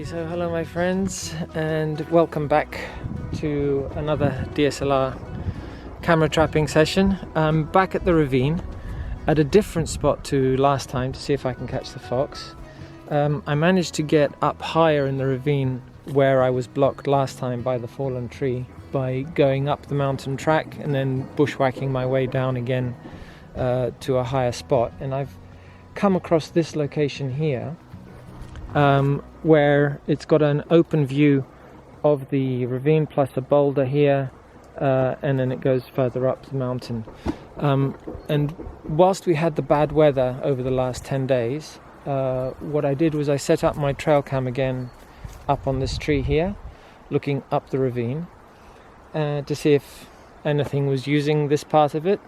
Okay, so hello my friends, and welcome back to another DSLR camera trapping session. I'm back at the ravine at a different spot to last time to see if I can catch the fox. I managed to get up higher in the ravine where I was blocked last time by the fallen tree by going up the mountain track and then bushwhacking my way down again to a higher spot. And I've come across this location here where it's got an open view of the ravine plus a boulder here, and then it goes further up the mountain. And whilst we had the bad weather over the last 10 days, what I did was I set up my trail cam again up on this tree here, looking up the ravine to see if anything was using this part of it.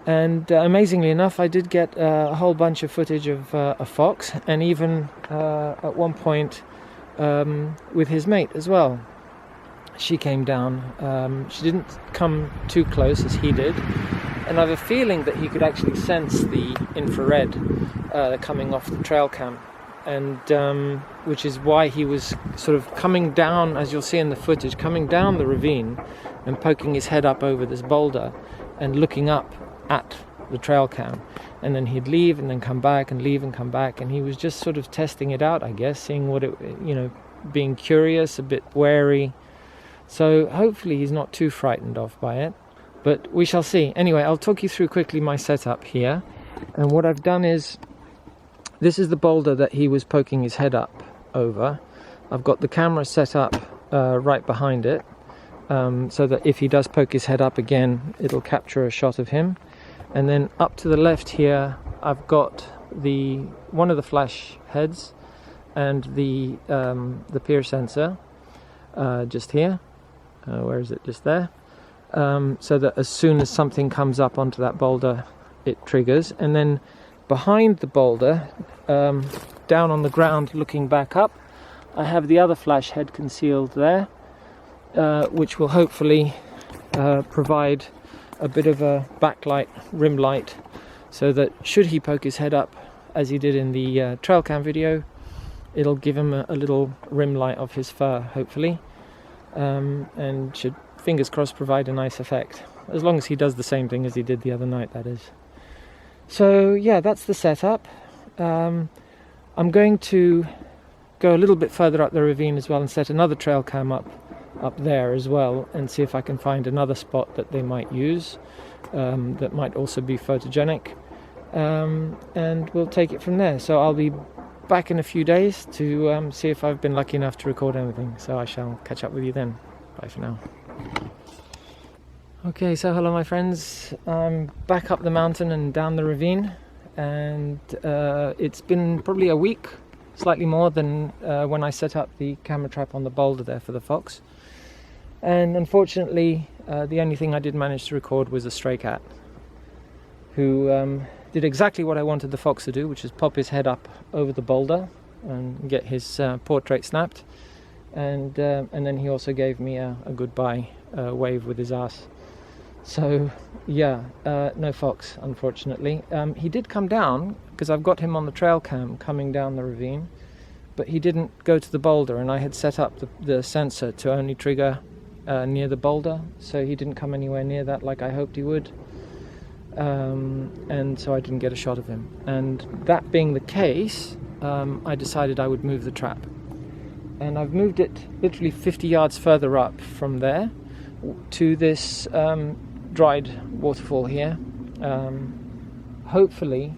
And amazingly enough, I did get a whole bunch of footage of a fox, and even at one point with his mate as well. She came down. She didn't come too close as he did, and I have a feeling that he could actually sense the infrared coming off the trail cam, and which is why he was sort of coming down, as you'll see in the footage, coming down the ravine and poking his head up over this boulder and looking up at the trail cam, and then he'd leave and then come back and leave and come back, and he was just sort of testing it out, I guess, seeing what it, being curious, a bit wary. So hopefully he's not too frightened off by it, but we shall see. Anyway, I'll talk you through quickly my setup here, and what I've done is, this is the boulder that he was poking his head up over. I've got the camera set up right behind it, so that if he does poke his head up again, it'll capture a shot of him. And then up to the left here, I've got one of the flash heads and the peer sensor just here. Where is it? Just there. So that as soon as something comes up onto that boulder, it triggers. And then behind the boulder, down on the ground, looking back up, I have the other flash head concealed there, which will hopefully provide a bit of a backlight, rim light, so that should he poke his head up as he did in the trail cam video, it'll give him a little rim light of his fur, hopefully, and should, fingers crossed, provide a nice effect, as long as he does the same thing as he did the other night, that is. So yeah, that's the setup. I'm going to go a little bit further up the ravine as well and set another trail cam up there as well, and see if I can find another spot that they might use that might also be photogenic, and we'll take it from there. So I'll be back in a few days to see if I've been lucky enough to record anything, so I shall catch up with you then. Bye for now. Okay, so hello my friends, I'm back up the mountain and down the ravine, and it's been probably a week, slightly more than when I set up the camera trap on the boulder there for the fox. And unfortunately, the only thing I did manage to record was a stray cat, who did exactly what I wanted the fox to do, which is pop his head up over the boulder and get his portrait snapped. And then he also gave me a goodbye wave with his ass. So yeah, no fox, unfortunately. He did come down, because I've got him on the trail cam coming down the ravine, but he didn't go to the boulder, and I had set up the sensor to only trigger near the boulder, so he didn't come anywhere near that like I hoped he would, and so I didn't get a shot of him. And that being the case, I decided I would move the trap, and I've moved it literally 50 yards further up from there to this dried waterfall here. Hopefully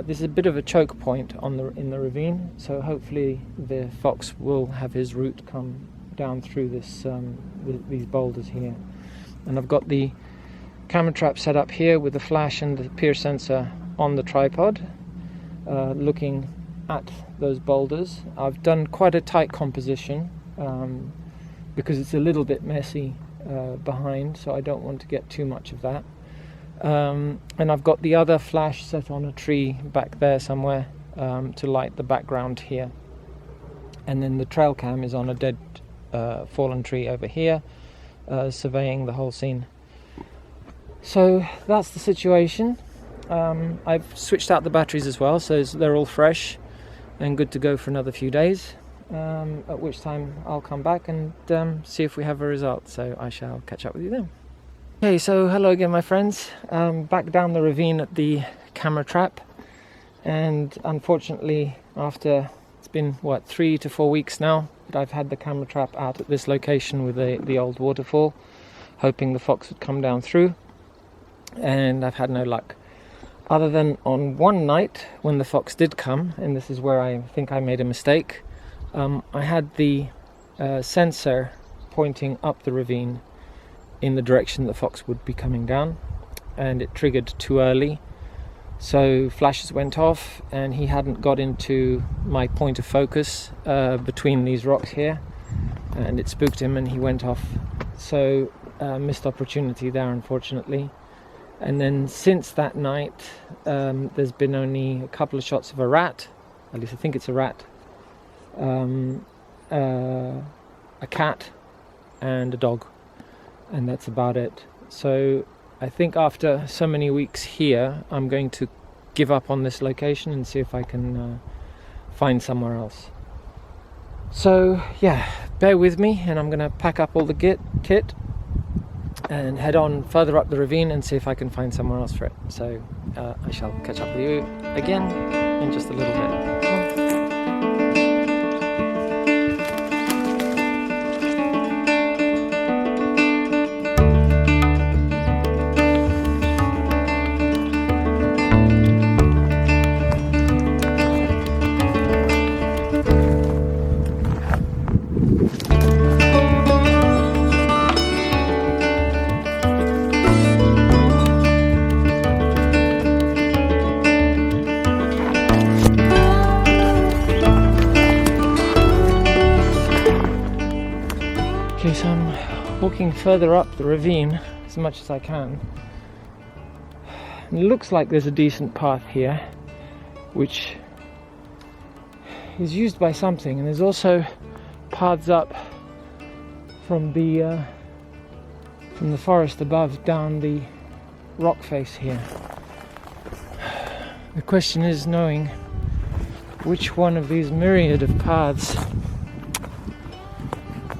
this is a bit of a choke point in the ravine, so hopefully the fox will have his route come down through these boulders here. And I've got the camera trap set up here with the flash and the peer sensor on the tripod, looking at those boulders. I've done quite a tight composition because it's a little bit messy behind, so I don't want to get too much of that. And I've got the other flash set on a tree back there somewhere to light the background here. And then the trail cam is on a dead fallen tree over here, surveying the whole scene. So that's the situation. I've switched out the batteries as well, so they're all fresh and good to go for another few days. at which time I'll come back and see if we have a result. So I shall catch up with you then. Okay, so hello again, my friends. Back down the ravine at the camera trap, and unfortunately, after it's been 3 to 4 weeks now that I've had the camera trap out at this location with the old waterfall, hoping the fox would come down through, and I've had no luck. Other than on one night when the fox did come, and this is where I think I made a mistake. I had the sensor pointing up the ravine in the direction the fox would be coming down, and it triggered too early, so flashes went off and he hadn't got into my point of focus between these rocks here, and it spooked him and he went off. So missed opportunity there, unfortunately. And then since that night there's been only a couple of shots of a rat, at least I think it's a rat, a cat and a dog, and that's about it. So I think after so many weeks here, I'm going to give up on this location and see if I can find somewhere else. So yeah, bear with me, and I'm going to pack up all the kit and head on further up the ravine and see if I can find somewhere else for it. So I shall catch up with you again in just a little bit. Okay, so I'm walking further up the ravine as much as I can. It looks like there's a decent path here, which is used by something, and there's also paths up from the forest above down the rock face here. The question is knowing which one of these myriad of paths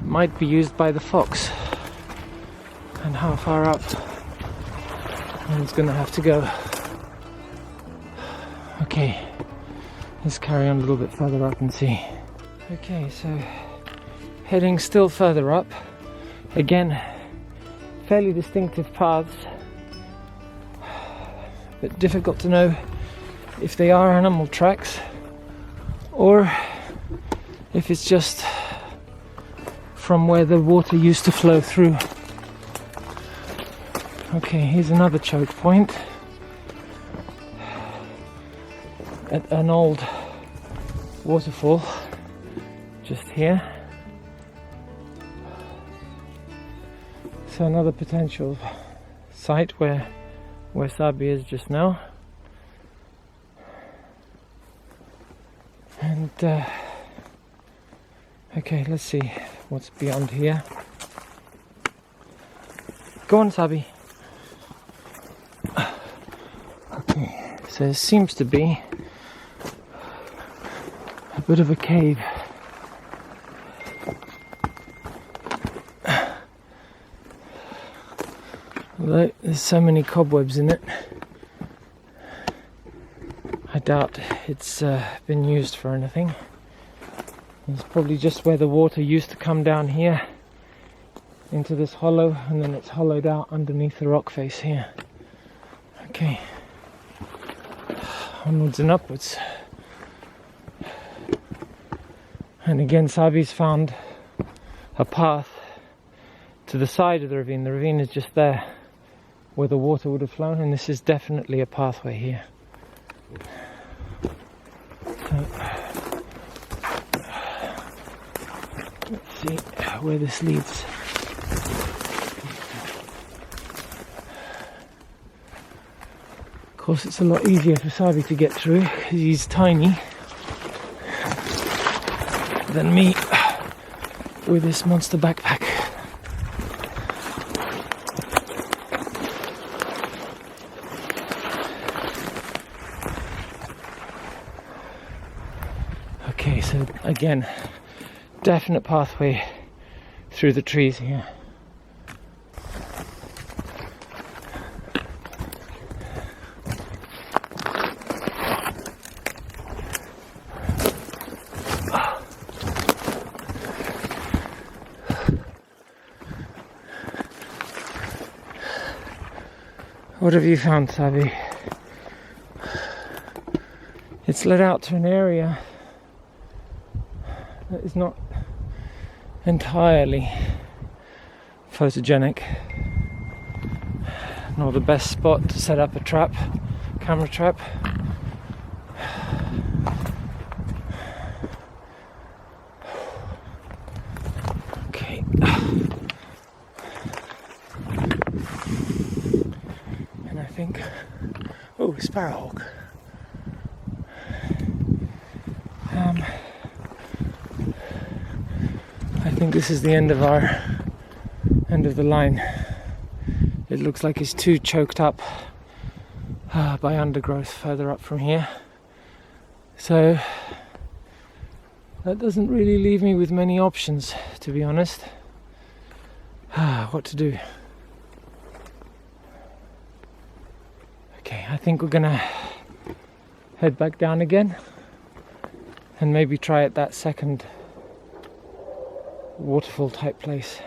might be used by the fox, and how far up one's gonna have to go. Okay, let's carry on a little bit further up and see. Okay, so heading still further up. Again, fairly distinctive paths, but difficult to know if they are animal tracks or if it's just from where the water used to flow through. Okay, here's another choke point at an old waterfall just here. So another potential site where Sabi is just now. And okay, let's see what's beyond here. Go on, Sabi. Okay, so there seems to be a bit of a cave. Although there's so many cobwebs in it, I doubt it's been used for anything. It's probably just where the water used to come down here into this hollow, and then it's hollowed out underneath the rock face here. Okay, onwards and upwards. And again, Sabi's found a path to the side of the ravine. The ravine is just there where the water would have flown, and this is definitely a pathway here. So, let's see where this leads. Of course, it's a lot easier for Sabi to get through because he's tiny than me with this monster backpack. Okay, so again, definite pathway through the trees here. What have you found, Sabi? It's led out to an area that is not entirely photogenic, nor the best spot to set up a trap, camera trap. Okay. And I think, oh, sparrowhawk. I think this is the end of the line. It looks like it's too choked up by undergrowth further up from here. So that doesn't really leave me with many options, to be honest. What to do? Okay, I think we're gonna head back down again and maybe try at that second waterfall type place.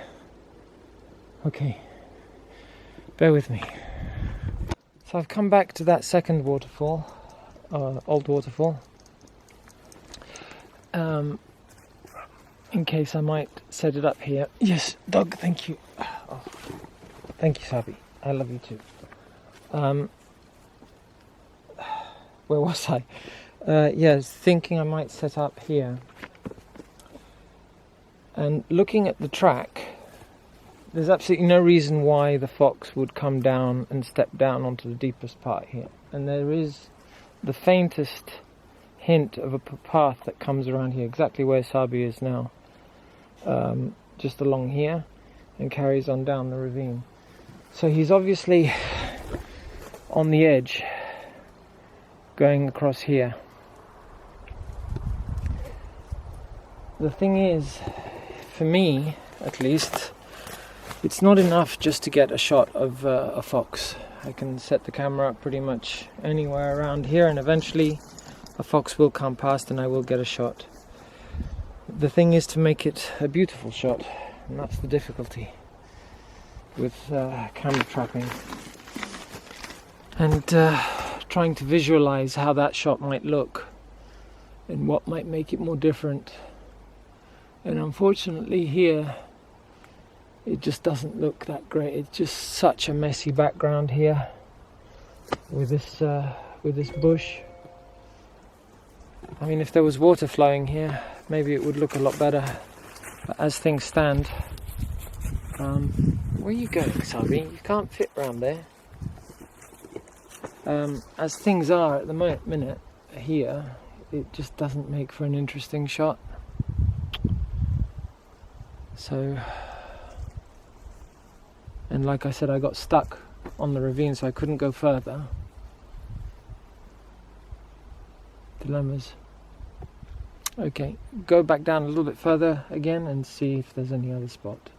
Okay, bear with me. So I've come back to that second waterfall, old waterfall, in case I might set it up here. Yes, dog, thank you. Oh, thank you, Sabi. I love you too. Where was I? Yes, thinking I might set up here. And looking at the track, there's absolutely no reason why the fox would come down and step down onto the deepest part here. And there is the faintest hint of a path that comes around here, exactly where Sabi is now, just along here, and carries on down the ravine. So he's obviously on the edge, going across here. The thing is, for me at least, it's not enough just to get a shot of a fox. I can set the camera up pretty much anywhere around here, and eventually a fox will come past and I will get a shot. The thing is to make it a beautiful shot, and that's the difficulty with camera trapping. And trying to visualize how that shot might look and what might make it more different. And unfortunately here, it just doesn't look that great. It's just such a messy background here with this bush. I mean, if there was water flowing here, maybe it would look a lot better. But as things stand, where are you going, Sabi? You can't fit round there. As things are at the minute here, it just doesn't make for an interesting shot. So, and like I said, I got stuck on the ravine, so I couldn't go further. Dilemmas. Okay, go back down a little bit further again and see if there's any other spot.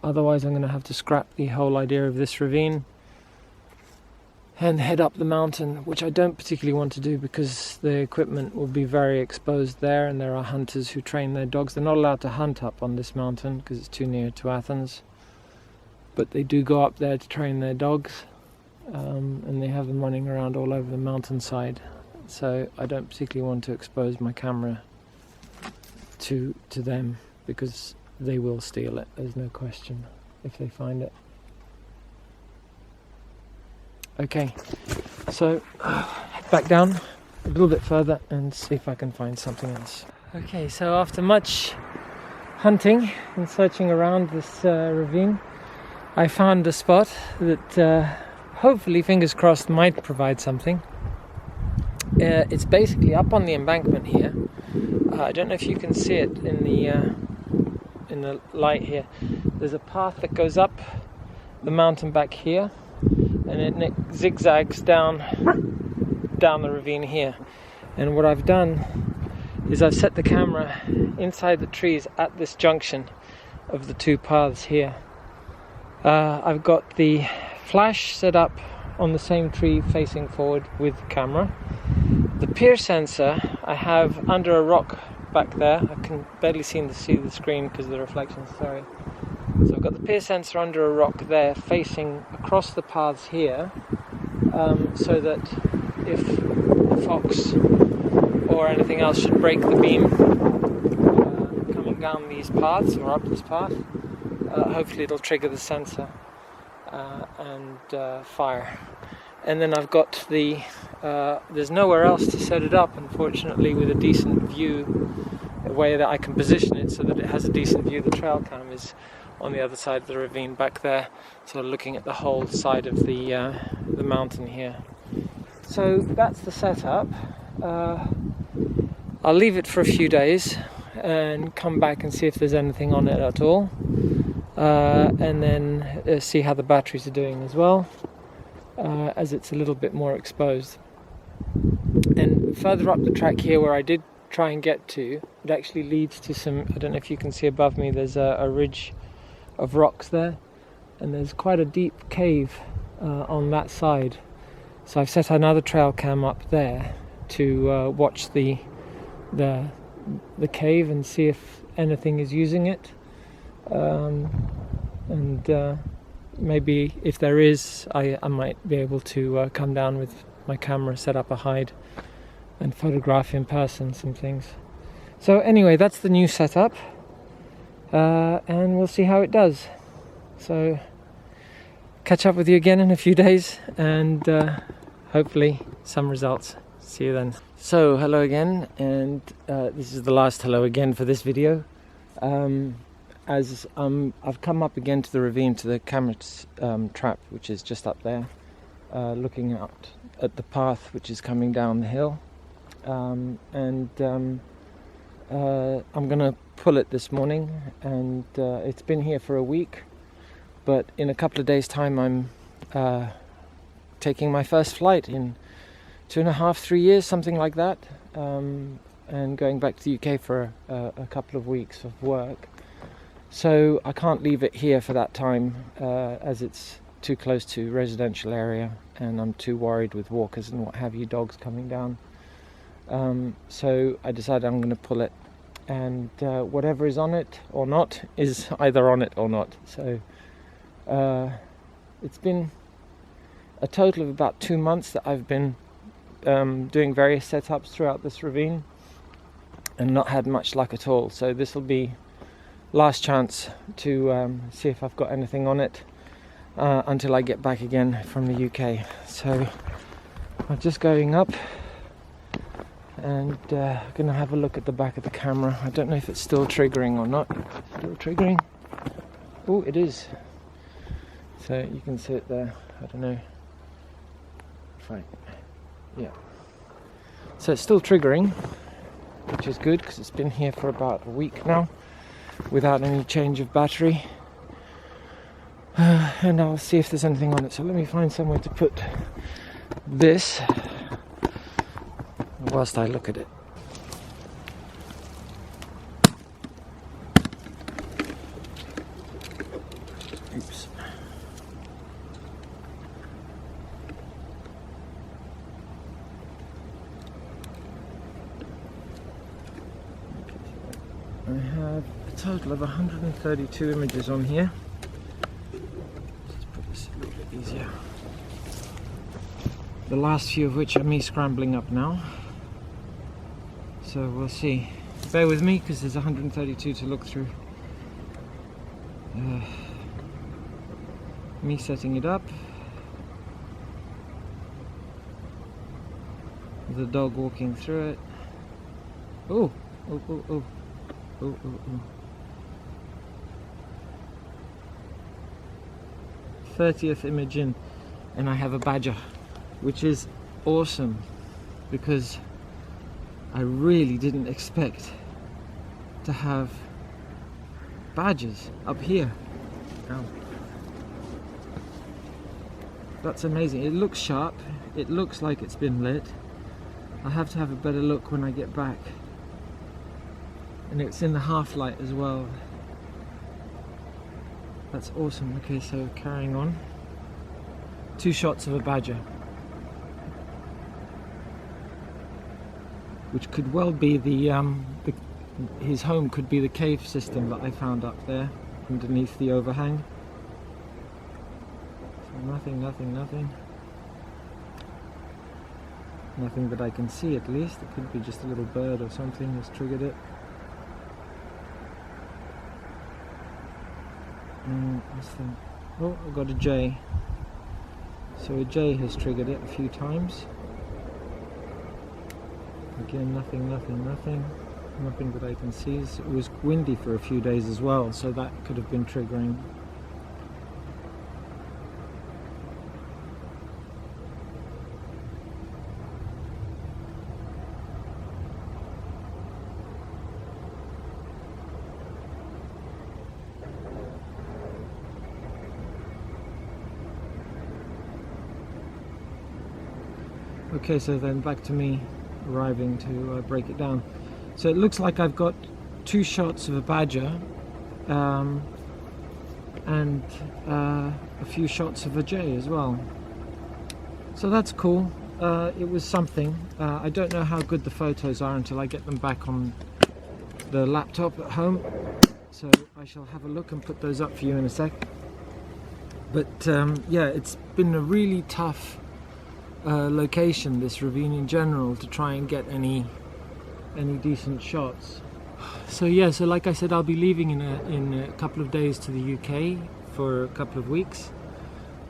Otherwise I'm going to have to scrap the whole idea of this ravine and head up the mountain, which I don't particularly want to do because the equipment will be very exposed there, and there are hunters who train their dogs. They're not allowed to hunt up on this mountain because it's too near to Athens, but they do go up there to train their dogs, and they have them running around all over the mountainside. So I don't particularly want to expose my camera to them because they will steal it, there's no question, if they find it. Okay, so back down a little bit further and see if I can find something else. Okay, so after much hunting and searching around this ravine, I found a spot that hopefully, fingers crossed, might provide something. It's basically up on the embankment here. I don't know if you can see it in the light here. There's a path that goes up the mountain back here, and it zigzags down the ravine here. And what I've done is I've set the camera inside the trees at this junction of the two paths here. I've got the flash set up on the same tree facing forward with the camera. The peer sensor I have under a rock back there. I can barely see the screen because of the reflections, sorry. So I've got the peer sensor under a rock there facing across the paths here, so that if a fox or anything else should break the beam coming down these paths or up this path, hopefully it'll trigger the sensor and fire. And then I've got there's nowhere else to set it up, unfortunately, with a decent view, a way that I can position it so that it has a decent view. The trail cam is on the other side of the ravine back there, so looking at the whole side of the mountain here. So that's the setup. I'll leave it for a few days and come back and see if there's anything on it at all, and then see how the batteries are doing as well, as it's a little bit more exposed. And further up the track here, where I did try and get to, it actually leads to some, I don't know if you can see above me, there's a ridge of rocks there, and there's quite a deep cave on that side. So I've set another trail cam up there to watch the cave and see if anything is using it, and maybe if there is, I might be able to come down with my camera, set up a hide and photograph in person some things. So anyway, that's the new setup, and we'll see how it does. So catch up with you again in a few days, and hopefully some results. See you then. So hello again, and this is the last hello again for this video. As I've come up again to the ravine, to the camera trap, which is just up there, looking out at the path which is coming down the hill, and I'm gonna pull it this morning, and it's been here for a week, but in a couple of days time I'm taking my first flight in 2.5, 3 years, something like that, and going back to the UK for a couple of weeks of work. So I can't leave it here for that time, as it's too close to residential area, and I'm too worried with walkers and what have you, dogs coming down. So I decided I'm going to pull it, and whatever is on it or not is either on it or not. So it's been a total of about 2 months that I've been doing various setups throughout this ravine and not had much luck at all. So this will be last chance to see if I've got anything on it until I get back again from the UK. So I'm just going up and gonna have a look at the back of the camera. I don't know if it's still triggering or not. Still triggering? Oh, it is. So you can see it there. I don't know. Right. Yeah. So it's still triggering, which is good because it's been here for about a week now without any change of battery. And I'll see if there's anything on it. So let me find somewhere to put this whilst I look at it. Oops. I have a total of 132 images on here. Just put this a little bit easier. The last few of which are me scrambling up now. So we'll see. Bear with me because there's 132 to look through. Me setting it up. The dog walking through it. Oh, oh, oh, oh. Oh, oh, oh. 30th image in, and I have a badger, which is awesome because I really didn't expect to have badgers up here. Ow. That's amazing. It looks sharp, it looks like it's been lit. I have to have a better look when I get back and it's in the half light as well. That's awesome. Okay, so carrying on. 2 shots of a badger, which could well be his home could be the cave system that I found up there underneath the overhang. So nothing that I can see, at least. It could be just a little bird or something that's triggered it. Oh, I've got a jay. So a jay has triggered it a few times. Again, nothing that I can see. It was windy for a few days as well, so that could have been triggering. Okay, so then back to me arriving to break it down. So it looks like I've got 2 shots of a badger and a few shots of a jay as well. So that's cool. It was something. I don't know how good the photos are until I get them back on the laptop at home. So I shall have a look and put those up for you in a sec. But yeah, it's been a really tough location, this ravine in general, to try and get any decent shots. So yeah, so like I said, I'll be leaving in a couple of days to the UK for a couple of weeks.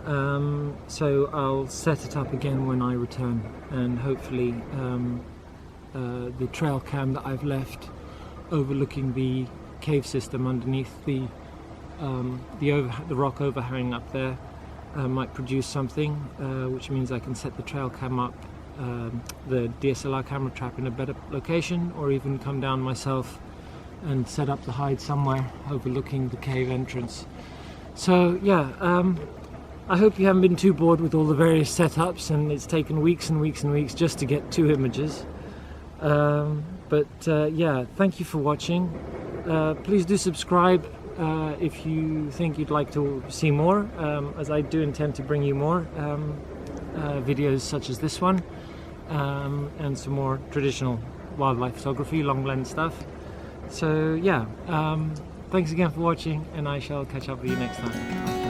So I'll set it up again when I return, and hopefully the trail cam that I've left overlooking the cave system underneath the rock overhang up there might produce something, which means I can set the trail cam up, the DSLR camera trap, in a better location, or even come down myself and set up the hide somewhere overlooking the cave entrance. So yeah, I hope you haven't been too bored with all the various setups, and it's taken weeks and weeks and weeks just to get 2 images. But yeah, thank you for watching. Please do subscribe if you think you'd like to see more, as I do intend to bring you more videos such as this one, and some more traditional wildlife photography, long lens stuff. So yeah, thanks again for watching, and I shall catch up with you next time.